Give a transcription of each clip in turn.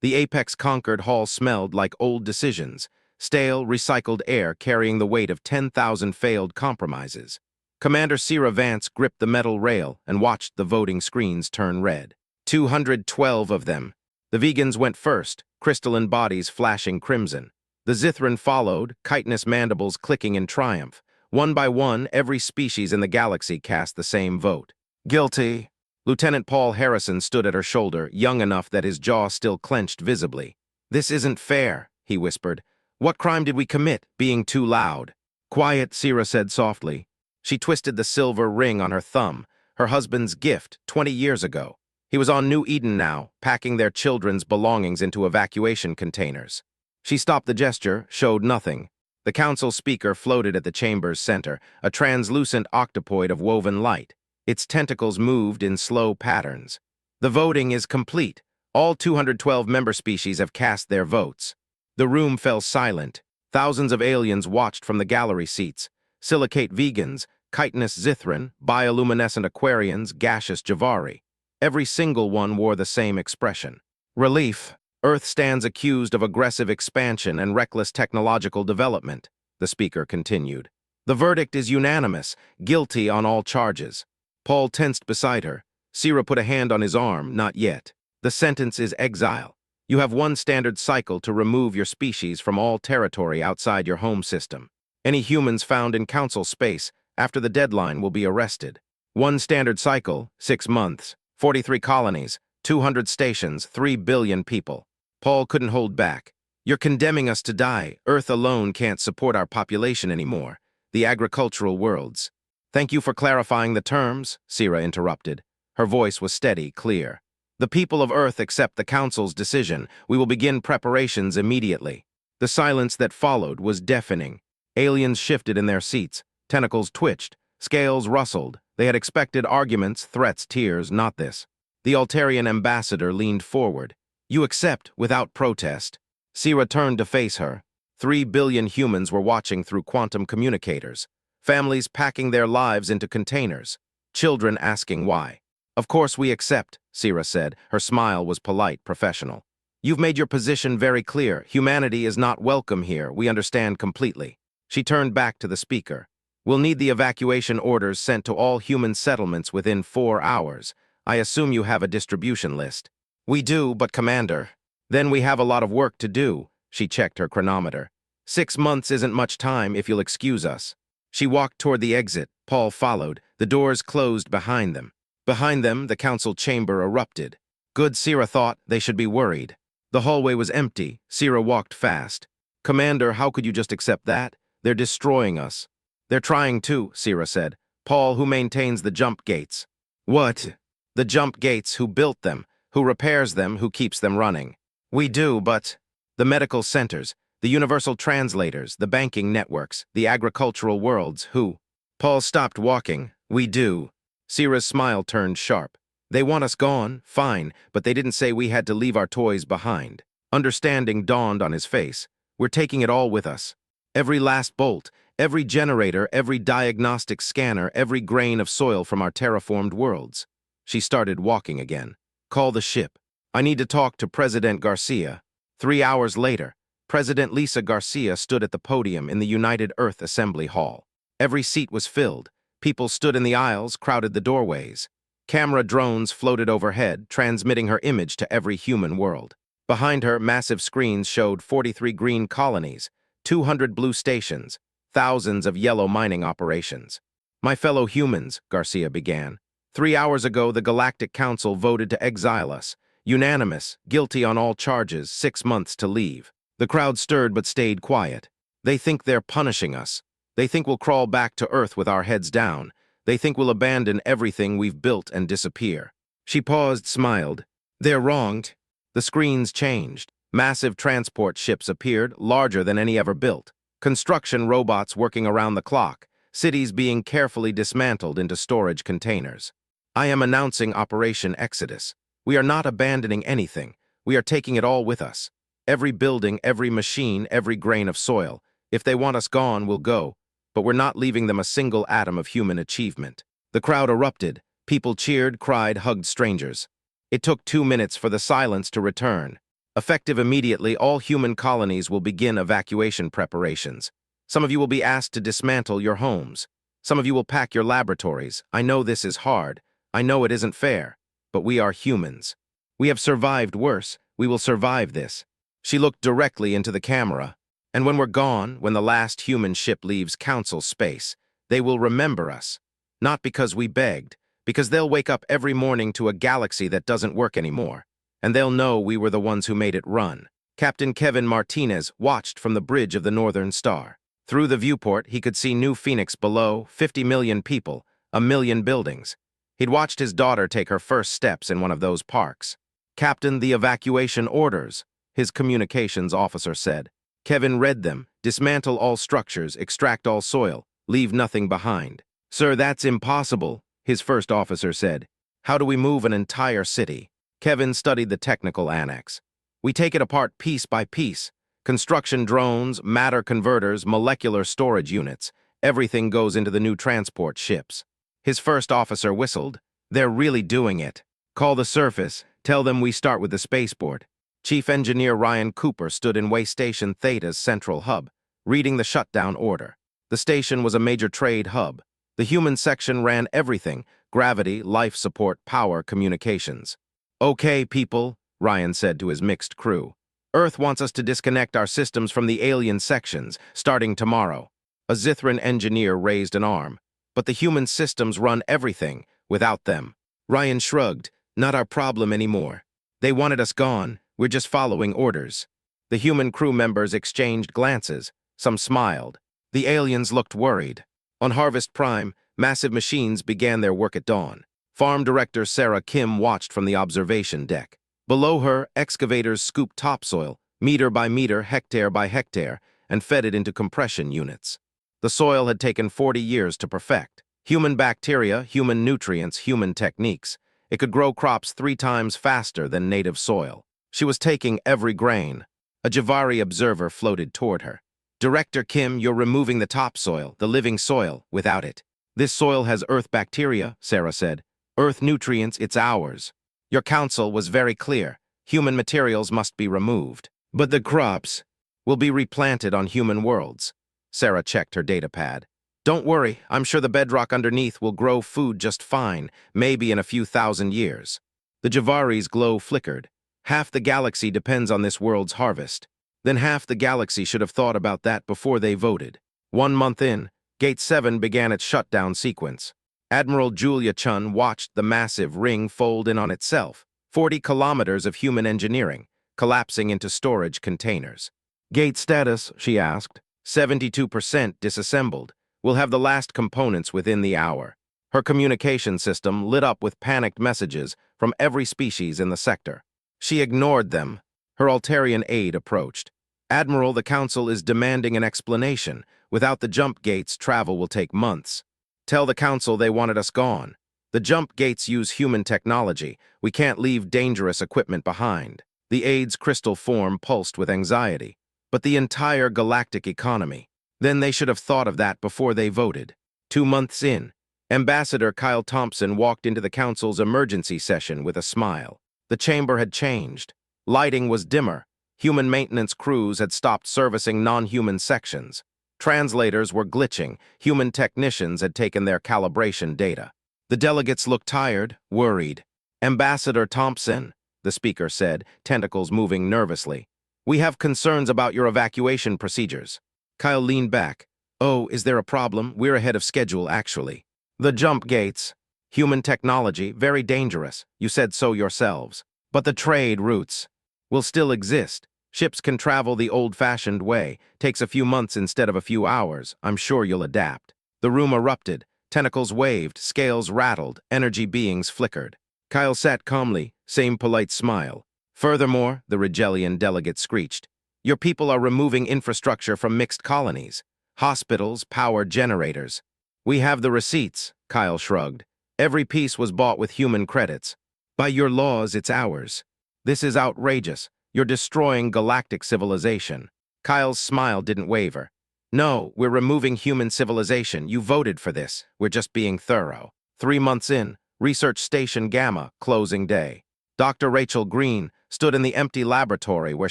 The Apex-conquered hall smelled like old decisions, stale, recycled air carrying the weight of 10,000 failed compromises. Commander Sierra Vance gripped the metal rail and watched the voting screens turn red. 212 of them. The vegans went first, crystalline bodies flashing crimson. The Zithran followed, chitinous mandibles clicking in triumph. One by one, every species in the galaxy cast the same vote. Guilty. Lieutenant Paul Harrison stood at her shoulder, young enough that his jaw still clenched visibly. This isn't fair, he whispered. What crime did we commit, being too loud? Quiet, Sierra said softly. She twisted the silver ring on her thumb, her husband's gift 20 years ago. He was on New Eden now, packing their children's belongings into evacuation containers. She stopped the gesture, showed nothing. The council speaker floated at the chamber's center, a translucent octopoid of woven light. Its tentacles moved in slow patterns. The voting is complete. All 212 member species have cast their votes. The room fell silent. Thousands of aliens watched from the gallery seats. Silicate vegans, chitinous Zithran, bioluminescent Aquarians, gaseous Javari. Every single one wore the same expression. Relief. Earth stands accused of aggressive expansion and reckless technological development, the speaker continued. The verdict is unanimous, guilty on all charges. Paul tensed beside her. Sierra put a hand on his arm, not yet. The sentence is exile. You have one standard cycle to remove your species from all territory outside your home system. Any humans found in council space after the deadline will be arrested. One standard cycle, 6 months, 43 colonies, 200 stations, 3 billion people. Paul couldn't hold back. You're condemning us to die. Earth alone can't support our population anymore. The agricultural worlds. Thank you for clarifying the terms, Sierra interrupted. Her voice was steady, clear. The people of Earth accept the Council's decision. We will begin preparations immediately. The silence that followed was deafening. Aliens shifted in their seats. Tentacles twitched. Scales rustled. They had expected arguments, threats, tears, not this. The Altarian ambassador leaned forward. You accept without protest. Sierra turned to face her. 3 billion humans were watching through quantum communicators. Families packing their lives into containers. Children asking why. Of course we accept, Sierra said. Her smile was polite, professional. You've made your position very clear. Humanity is not welcome here. We understand completely. She turned back to the speaker. We'll need the evacuation orders sent to all human settlements within 4 hours. I assume you have a distribution list. We do, but Commander. Then we have a lot of work to do. She checked her chronometer. 6 months isn't much time if you'll excuse us. She walked toward the exit. Paul followed. The doors closed behind them. Behind them, the council chamber erupted. Good, Sierra thought. They should be worried. The hallway was empty. Sierra walked fast. Commander, how could you just accept that? They're destroying us. They're trying to, Sierra said. Paul, who maintains the jump gates. What? The jump gates, who built them, who repairs them, who keeps them running. We do, but the medical centers, the universal translators, the banking networks, the agricultural worlds, who? Paul stopped walking. We do. Sierra's smile turned sharp. They want us gone, fine, but they didn't say we had to leave our toys behind. Understanding dawned on his face. We're taking it all with us. Every last bolt, every generator, every diagnostic scanner, every grain of soil from our terraformed worlds. She started walking again. Call the ship. I need to talk to President Garcia. 3 hours later, President Lisa Garcia stood at the podium in the United Earth Assembly Hall. Every seat was filled. People stood in the aisles, crowded the doorways. Camera drones floated overhead, transmitting her image to every human world. Behind her, massive screens showed 43 green colonies, 200 blue stations, thousands of yellow mining operations. My fellow humans, Garcia began. 3 hours ago, the Galactic Council voted to exile us. Unanimous, guilty on all charges, 6 months to leave. The crowd stirred but stayed quiet. They think they're punishing us. They think we'll crawl back to Earth with our heads down. They think we'll abandon everything we've built and disappear. She paused, smiled. They're wronged. The screens changed. Massive transport ships appeared, larger than any ever built. Construction robots working around the clock. Cities being carefully dismantled into storage containers. I am announcing Operation Exodus. We are not abandoning anything. We are taking it all with us. Every building, every machine, every grain of soil. If they want us gone, we'll go. But we're not leaving them a single atom of human achievement. The crowd erupted. People cheered, cried, hugged strangers. It took 2 minutes for the silence to return. Effective immediately, all human colonies will begin evacuation preparations. Some of you will be asked to dismantle your homes. Some of you will pack your laboratories. I know this is hard. I know it isn't fair. But we are humans. We have survived worse. We will survive this. She looked directly into the camera. And when we're gone, when the last human ship leaves Council space, they will remember us. Not because we begged, because they'll wake up every morning to a galaxy that doesn't work anymore. And they'll know we were the ones who made it run. Captain Kevin Martinez watched from the bridge of the Northern Star. Through the viewport, he could see New Phoenix below, 50 million people, 1 million buildings. He'd watched his daughter take her first steps in one of those parks. "Captain, the evacuation orders," his communications officer said. Kevin read them: "Dismantle all structures, extract all soil, leave nothing behind." "Sir, that's impossible," his first officer said. "How do we move an entire city?" Kevin studied the technical annex. "We take it apart piece by piece. Construction drones, matter converters, molecular storage units. Everything goes into the new transport ships." His first officer whistled. "They're really doing it. Call the surface. Tell them we start with the spaceport." Chief Engineer Ryan Cooper stood in Way Station Theta's central hub, reading the shutdown order. The station was a major trade hub. The human section ran everything: gravity, life support, power, communications. "Okay, people," Ryan said to his mixed crew. "Earth wants us to disconnect our systems from the alien sections, starting tomorrow." A Zithran engineer raised an arm. "But the human systems run everything. Without them." Ryan shrugged. "Not our problem anymore. They wanted us gone. We're just following orders." The human crew members exchanged glances. Some smiled. The aliens looked worried. On Harvest Prime, massive machines began their work at dawn. Farm Director Sarah Kim watched from the observation deck. Below her, excavators scooped topsoil, meter by meter, hectare by hectare, and fed it into compression units. The soil had taken 40 years to perfect. Human bacteria, human nutrients, human techniques. It could grow crops 3 times faster than native soil. She was taking every grain. A Javari observer floated toward her. "Director Kim, you're removing the topsoil, the living soil, without it." "This soil has Earth bacteria," Sarah said. "Earth nutrients, it's ours. Your council was very clear. Human materials must be removed. But the crops will be replanted on human worlds." Sarah checked her datapad. "Don't worry, I'm sure the bedrock underneath will grow food just fine, maybe in a few thousand years." The Javari's glow flickered. "Half the galaxy depends on this world's harvest. Then half the galaxy should have thought about that before they voted." 1 month in, Gate 7 began its shutdown sequence. Admiral Julia Chun watched the massive ring fold in on itself, 40 kilometers of human engineering, collapsing into storage containers. "Gate status," she asked. 72% disassembled. "We'll have the last components within the hour." Her communication system lit up with panicked messages from every species in the sector. She ignored them. Her Altarian aide approached. "Admiral, the Council is demanding an explanation. Without the jump gates, travel will take months." "Tell the Council they wanted us gone. The jump gates use human technology. We can't leave dangerous equipment behind." The aide's crystal form pulsed with anxiety. "But the entire galactic economy. Then they should have thought of that before they voted." 2 months in, Ambassador Kyle Thompson walked into the Council's emergency session with a smile. The chamber had changed. Lighting was dimmer. Human maintenance crews had stopped servicing non-human sections. Translators were glitching. Human technicians had taken their calibration data. The delegates looked tired, worried. "Ambassador Thompson," the speaker said, tentacles moving nervously, "we have concerns about your evacuation procedures." Kyle leaned back. "Oh, is there a problem? We're ahead of schedule, actually." "The jump gates. Human technology, very dangerous. You said so yourselves. But the trade routes will still exist. Ships can travel the old-fashioned way. Takes a few months instead of a few hours. I'm sure you'll adapt." The room erupted. Tentacles waved, scales rattled, energy beings flickered. Kyle sat calmly, same polite smile. "Furthermore," the Rigelian delegate screeched, "your people are removing infrastructure from mixed colonies. Hospitals, power generators." "We have the receipts," Kyle shrugged. "Every piece was bought with human credits. By your laws, it's ours. This is outrageous. You're destroying galactic civilization." Kyle's smile didn't waver. "No, we're removing human civilization. You voted for this. We're just being thorough." 3 months in, Research Station Gamma, closing day. Dr. Rachel Green, stood in the empty laboratory where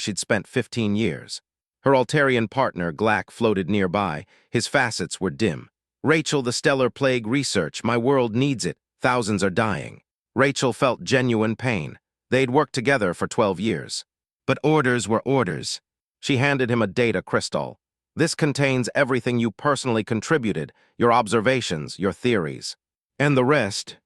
she'd spent 15 years. Her Altarian partner, Glac, floated nearby. His facets were dim. Rachel, the stellar plague research. My world needs it. Thousands are dying. Rachel felt genuine pain. They'd worked together for 12 years. But orders were orders. She handed him a data crystal. This contains everything you personally contributed, your observations, your theories. And the rest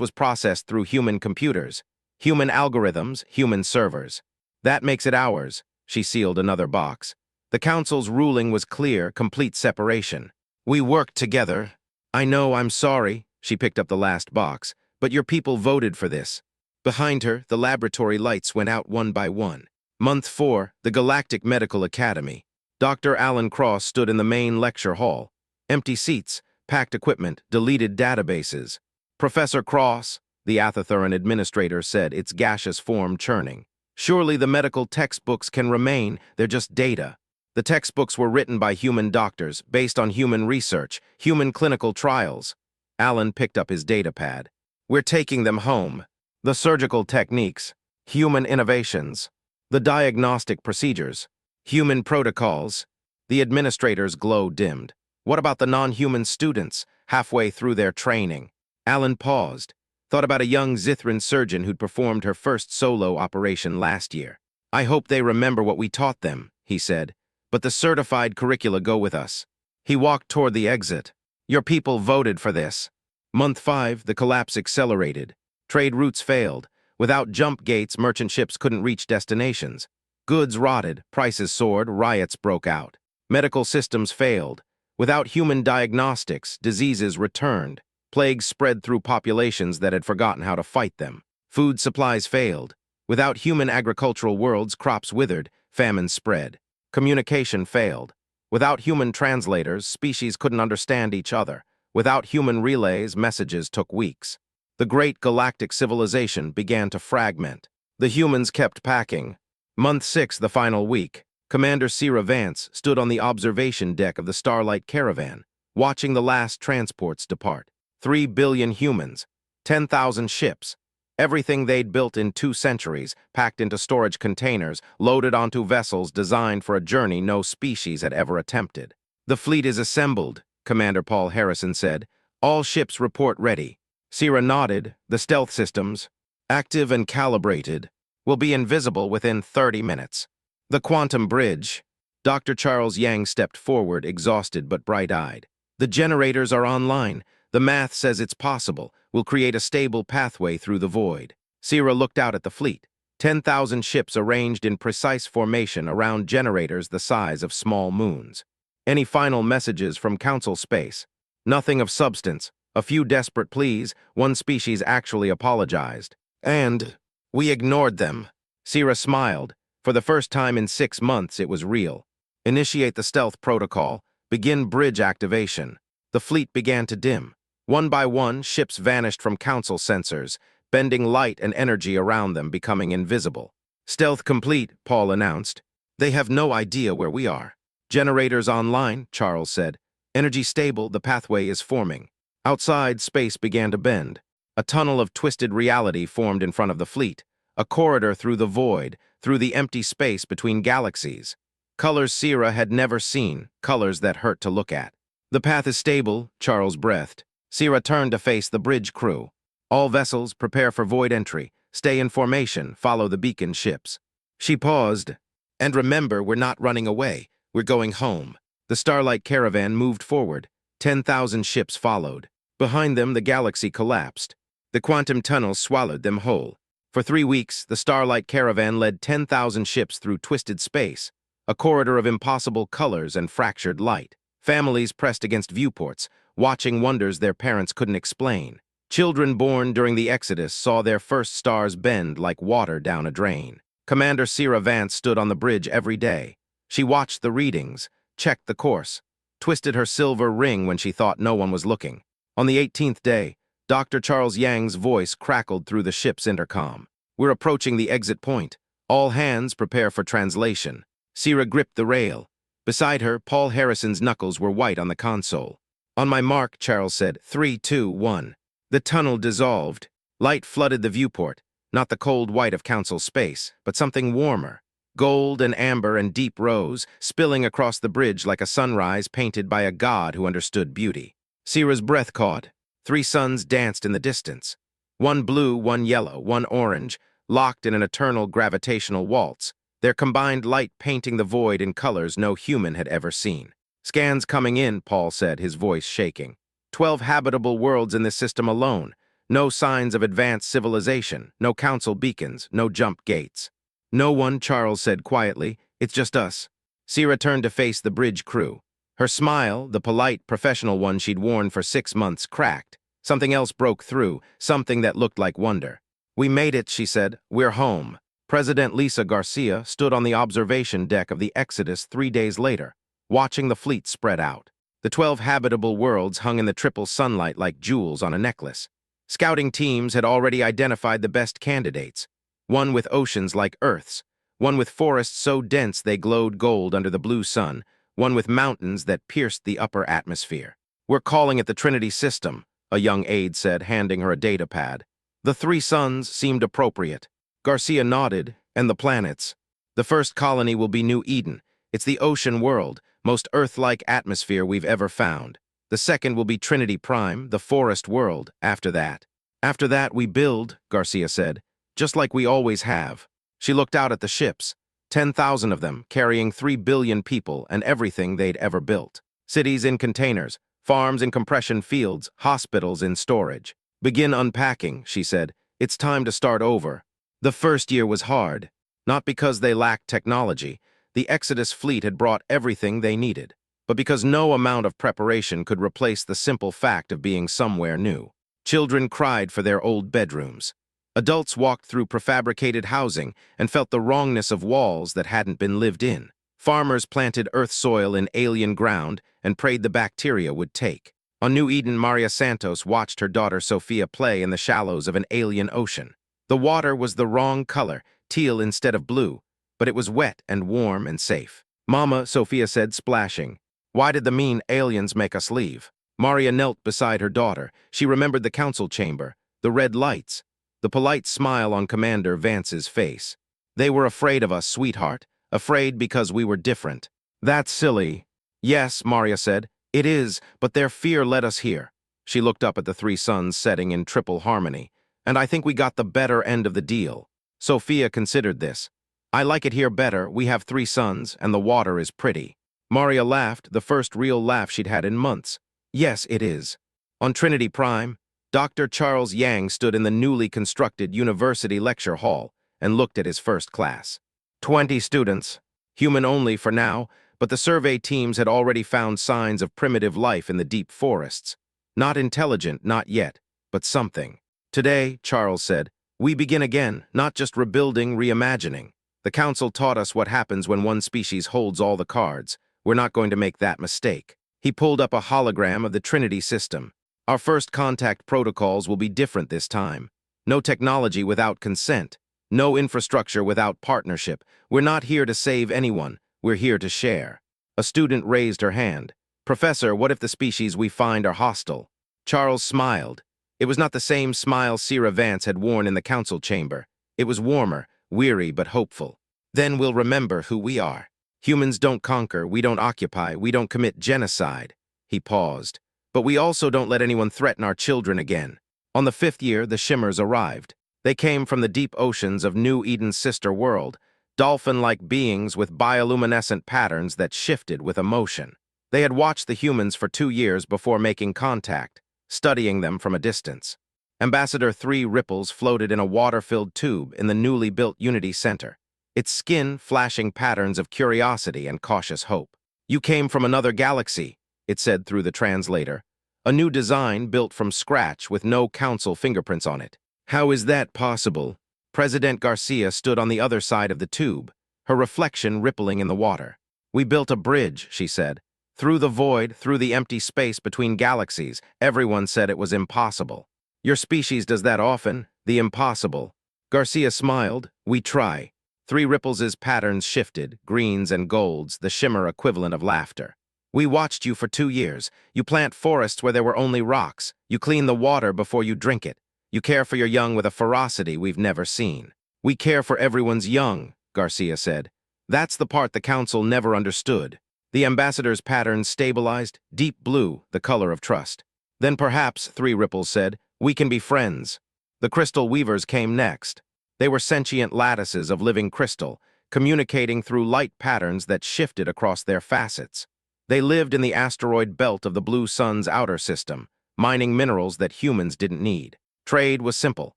was processed through human computers, human algorithms, human servers. That makes it ours. She sealed another box. The Council's ruling was clear, complete separation. We worked together. I know, I'm sorry. She picked up the last box. But your people voted for this. Behind her, the laboratory lights went out one by one. Month 4, the Galactic Medical Academy. Dr. Alan Cross stood in the main lecture hall. Empty seats, packed equipment, deleted databases. Professor Cross, the Athathuran administrator said, its gaseous form churning. Surely the medical textbooks can remain, they're just data. The textbooks were written by human doctors, based on human research, human clinical trials. Alan picked up his data pad. We're taking them home. The surgical techniques, human innovations, the diagnostic procedures, human protocols. The administrator's glow dimmed. What about the non-human students, halfway through their training? Alan paused, thought about a young Zithran surgeon who'd performed her first solo operation last year. I hope they remember what we taught them, he said, but the certified curricula go with us. He walked toward the exit. Your people voted for this. Month 5, the collapse accelerated. Trade routes failed. Without jump gates, merchant ships couldn't reach destinations. Goods rotted, prices soared, riots broke out. Medical systems failed. Without human diagnostics, diseases returned. Plagues spread through populations that had forgotten how to fight them. Food supplies failed. Without human agricultural worlds, crops withered, famine spread. Communication failed. Without human translators, species couldn't understand each other. Without human relays, messages took weeks. The great galactic civilization began to fragment. The humans kept packing. Month 6, the final week. Commander Cira Vance stood on the observation deck of the Starlight Caravan, watching the last transports depart. 3 billion humans, 10,000 ships, everything they'd built in 2 centuries, packed into storage containers, loaded onto vessels designed for a journey no species had ever attempted. The fleet is assembled, Commander Paul Harrison said. All ships report ready. Cira nodded. The stealth systems, active and calibrated, will be invisible within 30 minutes. The quantum bridge. Dr. Charles Yang stepped forward, exhausted but bright-eyed. The generators are online. The math says it's possible. We'll create a stable pathway through the void. Cira looked out at the fleet. 10,000 ships arranged in precise formation around generators the size of small moons. Any final messages from Council space? Nothing of substance. A few desperate pleas. One species actually apologized. And we ignored them. Cira smiled. For the first time in 6 months, it was real. Initiate the stealth protocol. Begin bridge activation. The fleet began to dim. One by one, ships vanished from Council sensors, bending light and energy around them, becoming invisible. Stealth complete, Paul announced. They have no idea where we are. Generators online, Charles said. Energy stable, the pathway is forming. Outside, space began to bend. A tunnel of twisted reality formed in front of the fleet. A corridor through the void, through the empty space between galaxies. Colors Cira had never seen, colors that hurt to look at. The path is stable, Charles breathed. Cira turned to face the bridge crew. All vessels, prepare for void entry. Stay in formation, follow the beacon ships. She paused. And remember, we're not running away. We're going home. The Starlight Caravan moved forward. 10,000 ships followed. Behind them, the galaxy collapsed. The quantum tunnel swallowed them whole. For 3 weeks, the Starlight Caravan led 10,000 ships through twisted space, a corridor of impossible colors and fractured light. Families pressed against viewports, watching wonders their parents couldn't explain. Children born during the Exodus saw their first stars bend like water down a drain. Commander Cira Vance stood on the bridge every day. She watched the readings, checked the course, twisted her silver ring when she thought no one was looking. On the 18th day, Dr. Charles Yang's voice crackled through the ship's intercom. We're approaching the exit point. All hands prepare for translation. Cira gripped the rail. Beside her, Paul Harrison's knuckles were white on the console. On my mark, Charles said, 3, 2, 1. The tunnel dissolved. Light flooded the viewport. Not the cold white of council space, but something warmer. Gold and amber and deep rose, spilling across the bridge like a sunrise painted by a god who understood beauty. Sira's breath caught. 3 suns danced in the distance. One blue, one yellow, one orange, locked in an eternal gravitational waltz, their combined light painting the void in colors no human had ever seen. Scans coming in, Paul said, his voice shaking. 12 habitable worlds in this system alone. No signs of advanced civilization, no council beacons, no jump gates. No one, Charles said quietly. It's just us. Sira turned to face the bridge crew. Her smile, the polite, professional one she'd worn for 6 months, cracked. Something else broke through, something that looked like wonder. We made it, she said. We're home. President Lisa Garcia stood on the observation deck of the Exodus 3 days later, watching the fleet spread out. The 12 habitable worlds hung in the triple sunlight like jewels on a necklace. Scouting teams had already identified the best candidates. One with oceans like Earth's, one with forests so dense they glowed gold under the blue sun, one with mountains that pierced the upper atmosphere. We're calling it the Trinity System, a young aide said, handing her a data pad. The 3 suns seemed appropriate. Garcia nodded, and the planets. The first colony will be New Eden. It's the ocean world, most Earth-like atmosphere we've ever found. The second will be Trinity Prime, the forest world, after that. After that we build, Garcia said, just like we always have. She looked out at the ships, 10,000 of them, carrying 3 billion people and everything they'd ever built. Cities in containers, farms in compression fields, hospitals in storage. Begin unpacking, she said. It's time to start over. The first year was hard. Not because they lacked technology. The Exodus fleet had brought everything they needed. But because no amount of preparation could replace the simple fact of being somewhere new. Children cried for their old bedrooms. Adults walked through prefabricated housing and felt the wrongness of walls that hadn't been lived in. Farmers planted earth soil in alien ground and prayed the bacteria would take. On New Eden, Maria Santos watched her daughter Sophia play in the shallows of an alien ocean. The water was the wrong color, teal instead of blue, but it was wet and warm and safe. Mama, Sophia said, splashing. Why did the mean aliens make us leave? Maria knelt beside her daughter. She remembered the council chamber, the red lights, the polite smile on Commander Vance's face. They were afraid of us, sweetheart. Afraid because we were different. That's silly. Yes, Maria said. It is, but their fear led us here. She looked up at the 3 suns setting in triple harmony. And I think we got the better end of the deal. Sophia considered this. I like it here better. We have 3 suns, and the water is pretty. Maria laughed, the first real laugh she'd had in months. Yes, it is. On Trinity Prime, Dr. Charles Yang stood in the newly constructed university lecture hall and looked at his first class. 20 students, human only for now, but the survey teams had already found signs of primitive life in the deep forests. Not intelligent, not yet, but something. Today, Charles said, we begin again, not just rebuilding, reimagining. The council taught us what happens when one species holds all the cards. We're not going to make that mistake. He pulled up a hologram of the Trinity system. Our first contact protocols will be different this time. No technology without consent. No infrastructure without partnership. We're not here to save anyone. We're here to share. A student raised her hand. Professor, what if the species we find are hostile? Charles smiled. It was not the same smile Sira Vance had worn in the council chamber. It was warmer, weary but hopeful. Then we'll remember who we are. Humans don't conquer, we don't occupy, we don't commit genocide. He paused. But we also don't let anyone threaten our children again. On the 5th year, the Shimmers arrived. They came from the deep oceans of New Eden's sister world, dolphin-like beings with bioluminescent patterns that shifted with emotion. They had watched the humans for 2 years before making contact, studying them from a distance. Ambassador 3 Ripples floated in a water-filled tube in the newly built Unity Center, its skin flashing patterns of curiosity and cautious hope. You came from another galaxy, it said through the translator. A new design built from scratch with no council fingerprints on it. How is that possible? President Garcia stood on the other side of the tube, her reflection rippling in the water. We built a bridge, she said. Through the void, through the empty space between galaxies, everyone said it was impossible. Your species does that often, the impossible. Garcia smiled. We try. 3 Ripples' patterns shifted, greens and golds, the shimmer equivalent of laughter. We watched you for 2 years. You plant forests where there were only rocks. You clean the water before you drink it. You care for your young with a ferocity we've never seen. We care for everyone's young, Garcia said. That's the part the council never understood. The ambassador's pattern stabilized, deep blue, the color of trust. Then perhaps, Three Ripples said, we can be friends. The crystal weavers came next. They were sentient lattices of living crystal, communicating through light patterns that shifted across their facets. They lived in the asteroid belt of the blue sun's outer system, mining minerals that humans didn't need. Trade was simple.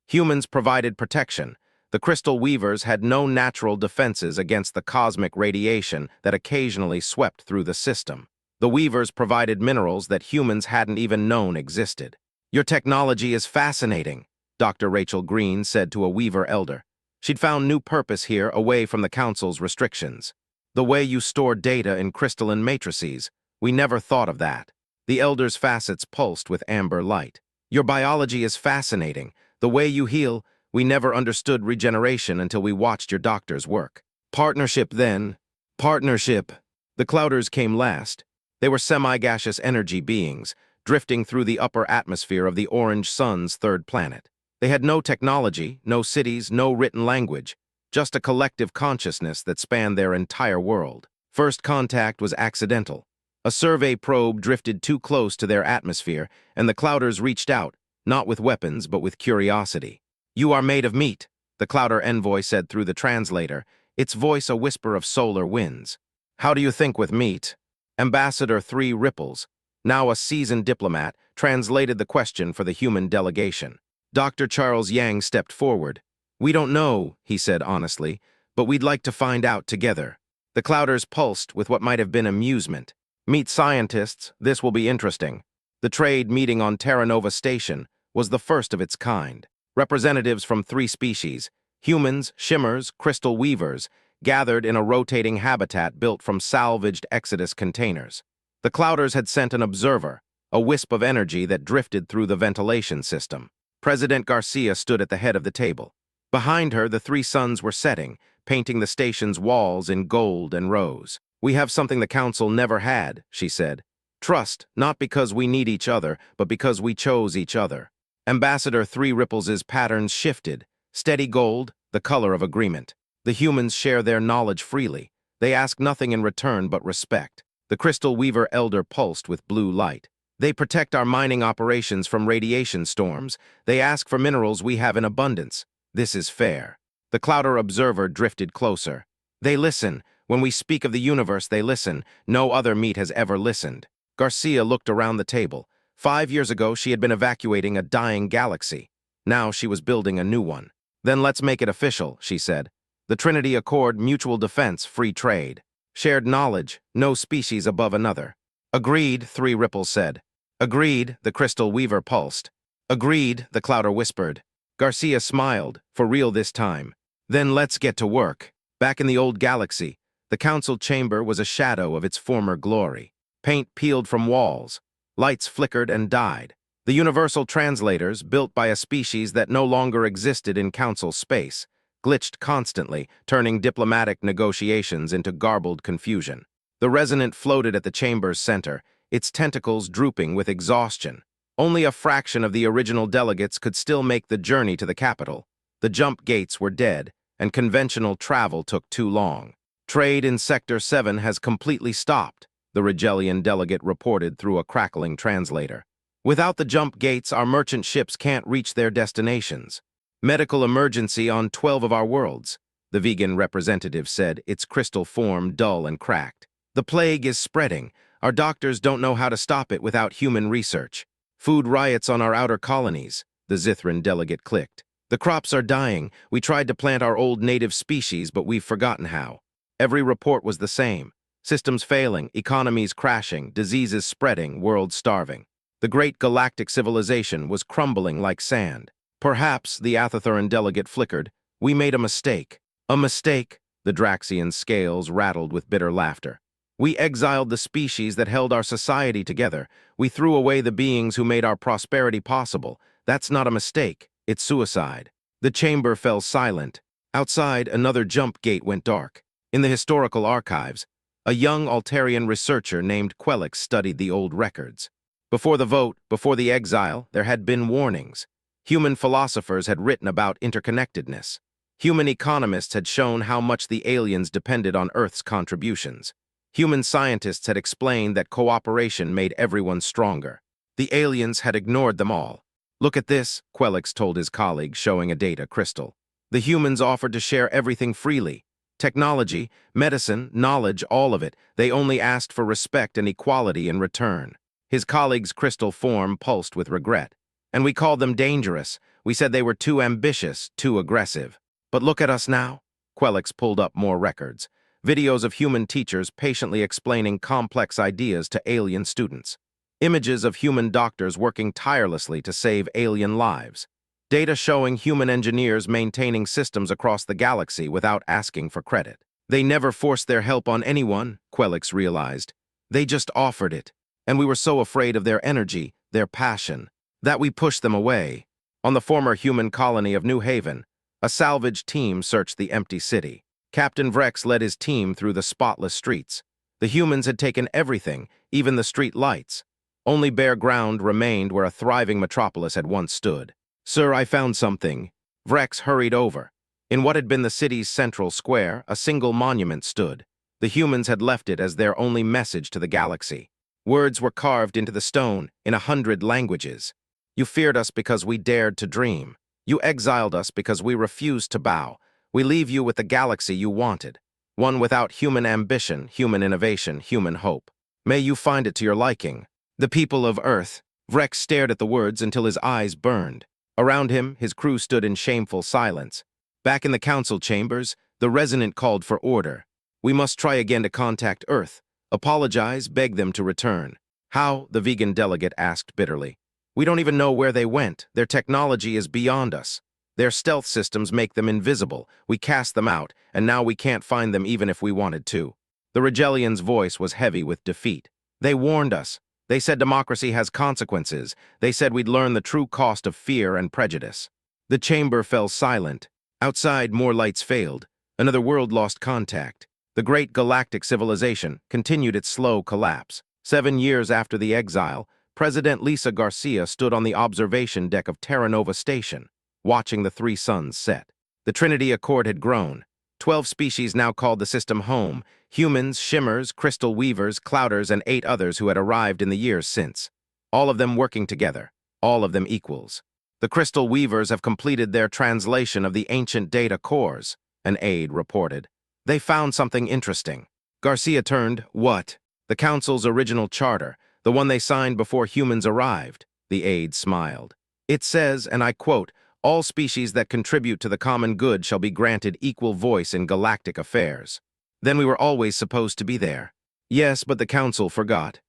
Humans provided protection. The crystal weavers had no natural defenses against the cosmic radiation that occasionally swept through the system. The weavers provided minerals that humans hadn't even known existed. Your technology is fascinating, Dr. Rachel Green said to a weaver elder. She'd found new purpose here away from the council's restrictions. The way you store data in crystalline matrices, we never thought of that. The elder's facets pulsed with amber light. Your biology is fascinating. The way you heal, we never understood regeneration until we watched your doctor's work. Partnership then. Partnership. The Clouders came last. They were semi-gaseous energy beings, drifting through the upper atmosphere of the orange sun's third planet. They had no technology, no cities, no written language, just a collective consciousness that spanned their entire world. First contact was accidental. A survey probe drifted too close to their atmosphere, and the Clouders reached out, not with weapons, but with curiosity. You are made of meat, the Clouder envoy said through the translator, its voice a whisper of solar winds. How do you think with meat? Ambassador Three Ripples, now a seasoned diplomat, translated the question for the human delegation. Dr. Charles Yang stepped forward. We don't know, he said honestly, but we'd like to find out together. The Clouders pulsed with what might have been amusement. Meet scientists, this will be interesting. The trade meeting on Terra Nova Station was the first of its kind. Representatives from 3 species, humans, shimmers, crystal weavers, gathered in a rotating habitat built from salvaged Exodus containers. The Clouders had sent an observer, a wisp of energy that drifted through the ventilation system. President Garcia stood at the head of the table. Behind her, the 3 suns were setting, painting the station's walls in gold and rose. We have something the council never had, she said. Trust, not because we need each other, but because we chose each other. Ambassador Three Ripples' patterns shifted. Steady gold, the color of agreement. The humans share their knowledge freely. They ask nothing in return but respect. The crystal weaver elder pulsed with blue light. They protect our mining operations from radiation storms. They ask for minerals we have in abundance. This is fair. The Clouder observer drifted closer. They listen. When we speak of the universe, they listen. No other meat has ever listened. Garcia looked around the table. 5 years ago, she had been evacuating a dying galaxy. Now she was building a new one. Then let's make it official, she said. The Trinity Accord, mutual defense, free trade. Shared knowledge, no species above another. Agreed, Three Ripples said. Agreed, the crystal weaver pulsed. Agreed, the Clouder whispered. Garcia smiled, for real this time. Then let's get to work. Back in the old galaxy, the council chamber was a shadow of its former glory. Paint peeled from walls. Lights flickered and died. The universal translators, built by a species that no longer existed in council space, glitched constantly, turning diplomatic negotiations into garbled confusion. The resonant floated at the chamber's center, its tentacles drooping with exhaustion. Only a fraction of the original delegates could still make the journey to the capital. The jump gates were dead, and conventional travel took too long. Trade in Sector 7 has completely stopped, the Rigelian delegate reported through a crackling translator. Without the jump gates, our merchant ships can't reach their destinations. Medical emergency on 12 of our worlds, the vegan representative said, its crystal form dull and cracked. The plague is spreading. Our doctors don't know how to stop it without human research. Food riots on our outer colonies, the Zithran delegate clicked. The crops are dying. We tried to plant our old native species, but we've forgotten how. Every report was the same. Systems failing, economies crashing, diseases spreading, world starving. The great galactic civilization was crumbling like sand. Perhaps, the Athathuran delegate flickered, we made a mistake. A mistake, the Draxian scales rattled with bitter laughter. We exiled the species that held our society together. We threw away the beings who made our prosperity possible. That's not a mistake, it's suicide. The chamber fell silent. Outside, another jump gate went dark. In the historical archives, a young Altarian researcher named Quelix studied the old records. Before the vote, before the exile, there had been warnings. Human philosophers had written about interconnectedness. Human economists had shown how much the aliens depended on Earth's contributions. Human scientists had explained that cooperation made everyone stronger. The aliens had ignored them all. "Look at this," Quelix told his colleague, showing a data crystal. "The humans offered to share everything freely. Technology, medicine, knowledge, all of it. They only asked for respect and equality in return." His colleague's crystal form pulsed with regret. "And we called them dangerous. We said they were too ambitious, too aggressive. But look at us now." Quelix pulled up more records. Videos of human teachers patiently explaining complex ideas to alien students. Images of human doctors working tirelessly to save alien lives. Data showing human engineers maintaining systems across the galaxy without asking for credit. They never forced their help on anyone, Quelix realized. They just offered it. And we were so afraid of their energy, their passion, that we pushed them away. On the former human colony of New Haven, a salvage team searched the empty city. Captain Vrex led his team through the spotless streets. The humans had taken everything, even the street lights. Only bare ground remained where a thriving metropolis had once stood. "Sir, I found something." Vrex hurried over. In what had been the city's central square, a single monument stood. The humans had left it as their only message to the galaxy. Words were carved into the stone in 100 languages. "You feared us because we dared to dream. You exiled us because we refused to bow. We leave you with the galaxy you wanted. One without human ambition, human innovation, human hope. May you find it to your liking. The people of Earth." Vrex stared at the words until his eyes burned. Around him, his crew stood in shameful silence. Back in the council chambers, the resonant called for order. "We must try again to contact Earth. Apologize, beg them to return." "How?" the vegan delegate asked bitterly. "We don't even know where they went. Their technology is beyond us. Their stealth systems make them invisible. We cast them out, and now we can't find them even if we wanted to." The Regellian's voice was heavy with defeat. "They warned us. They said democracy has consequences. They said we'd learn the true cost of fear and prejudice." The chamber fell silent. Outside, more lights failed. Another world lost contact. The great galactic civilization continued its slow collapse. 7 years after the exile, President Lisa Garcia stood on the observation deck of Terra Nova Station, watching the 3 suns set. The Trinity Accord had grown. 12 species now called the system home: humans, shimmers, crystal weavers, clouders, and 8 others who had arrived in the years since. All of them working together, all of them equals. "The crystal weavers have completed their translation of the ancient data cores," an aide reported. "They found something interesting." Garcia turned. "What?" "The Council's original charter, the one they signed before humans arrived," the aide smiled. "It says, and I quote, 'All species that contribute to the common good shall be granted equal voice in galactic affairs.' Then we were always supposed to be there." "Yes, but the Council forgot."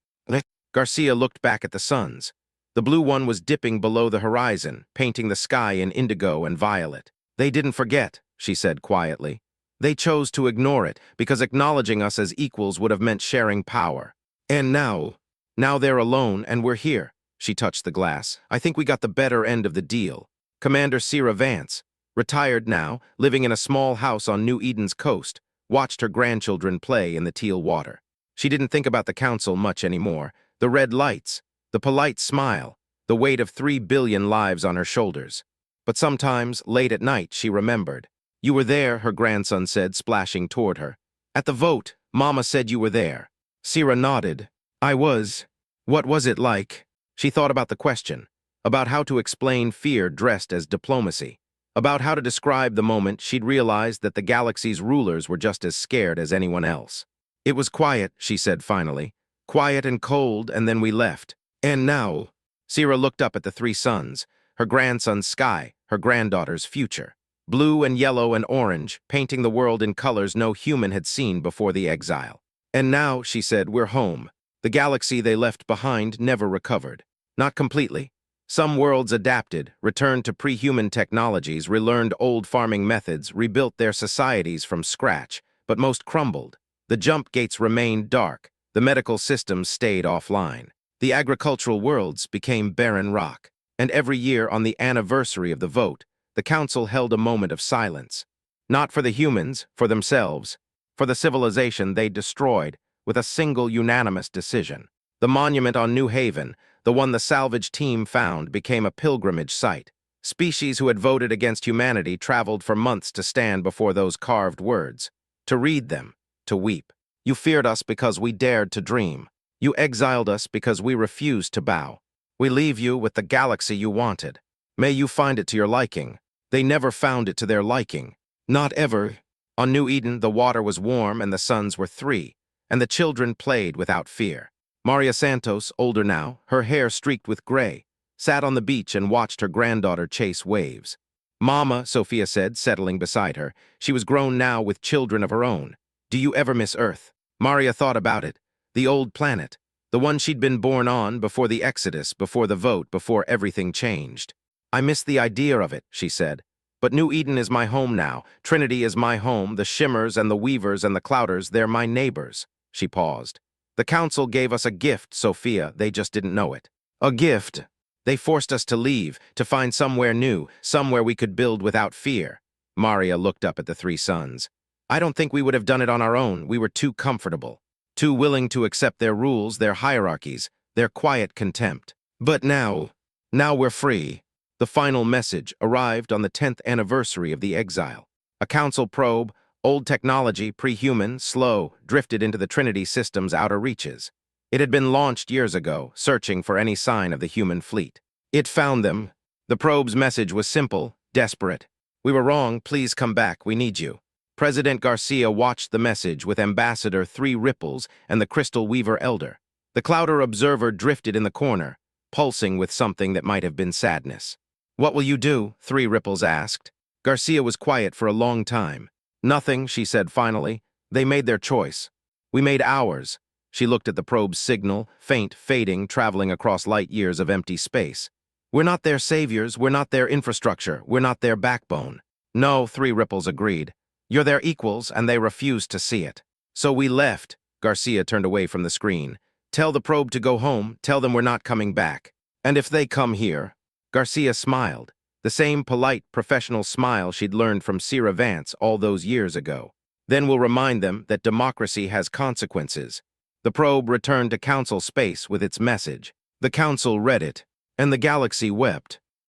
Garcia looked back at the suns. The blue one was dipping below the horizon, painting the sky in indigo and violet. "They didn't forget," she said quietly. "They chose to ignore it, because acknowledging us as equals would have meant sharing power. And now they're alone, and we're here." She touched the glass. "I think we got the better end of the deal." Commander Cira Vance, retired now, living in a small house on New Eden's coast, watched her grandchildren play in the teal water. She didn't think about the Council much anymore. The red lights, the polite smile, the weight of 3 billion lives on her shoulders. But sometimes, late at night, she remembered. "You were there," her grandson said, splashing toward her. "At the vote, Mama said you were there." Cira nodded. "I was. What was it like?" She thought about the question, about how to explain fear dressed as diplomacy, about how to describe the moment she'd realized that the galaxy's rulers were just as scared as anyone else. "It was quiet," she said finally. "Quiet and cold, and then we left. And now—" Cira looked up at the 3 suns, her grandson's sky, her granddaughter's future. Blue and yellow and orange, painting the world in colors no human had seen before the exile. "And now," she said, "we're home. The galaxy they left behind never recovered. Not completely. Some worlds adapted, returned to pre-human technologies, relearned old farming methods, rebuilt their societies from scratch, but most crumbled. The jump gates remained dark. The medical systems stayed offline. The agricultural worlds became barren rock. And every year on the anniversary of the vote, the Council held a moment of silence. Not for the humans, for themselves, for the civilization they destroyed with a single unanimous decision. The monument on New Haven, the one the salvage team found, became a pilgrimage site. Species who had voted against humanity traveled for months to stand before those carved words, to read them, to weep. You feared us because we dared to dream. You exiled us because we refused to bow. We leave you with the galaxy you wanted. May you find it to your liking. They never found it to their liking. Not ever. On New Eden, the water was warm and the suns were 3, and the children played without fear. Maria Santos, older now, her hair streaked with gray, sat on the beach and watched her granddaughter chase waves. Mama, Sophia said, settling beside her. She was grown now with children of her own. Do you ever miss Earth? Maria thought about it. The old planet. The one she'd been born on before the Exodus, before the vote, before everything changed. I miss the idea of it, she said. But New Eden is my home now. Trinity is my home. The Shimmers and the Weavers and the Clouders, they're my neighbors. She paused. The Council gave us a gift, Sophia. They just didn't know it. A gift. They forced us to leave, to find somewhere new, somewhere we could build without fear. Maria looked up at the 3 sons. I don't think we would have done it on our own. We were too comfortable, too willing to accept their rules, their hierarchies, their quiet contempt. But now we're free. The final message arrived on the 10th anniversary of the Exile. A Council probe, old technology, pre-human, slow, drifted into the Trinity system's outer reaches. It had been launched years ago, searching for any sign of the human fleet. It found them. The probe's message was simple, desperate. We were wrong, please come back, we need you. President Garcia watched the message with Ambassador 3 Ripples and the Crystal Weaver Elder. The Clouder observer drifted in the corner, pulsing with something that might have been sadness. What will you do? 3 Ripples asked. Garcia was quiet for a long time. Nothing, she said finally. They made their choice. We made ours. She looked at the probe's signal, faint, fading, traveling across light years of empty space. We're not their saviors, we're not their infrastructure, we're not their backbone. No, 3 Ripples agreed. You're their equals, and they refused to see it. So we left. Garcia turned away from the screen. Tell the probe to go home, tell them we're not coming back. And if they come here... Garcia smiled, the same polite, professional smile she'd learned from Cira Vance all those years ago. Then we'll remind them that democracy has consequences. The probe returned to Council space with its message. The Council read it, and the galaxy wept.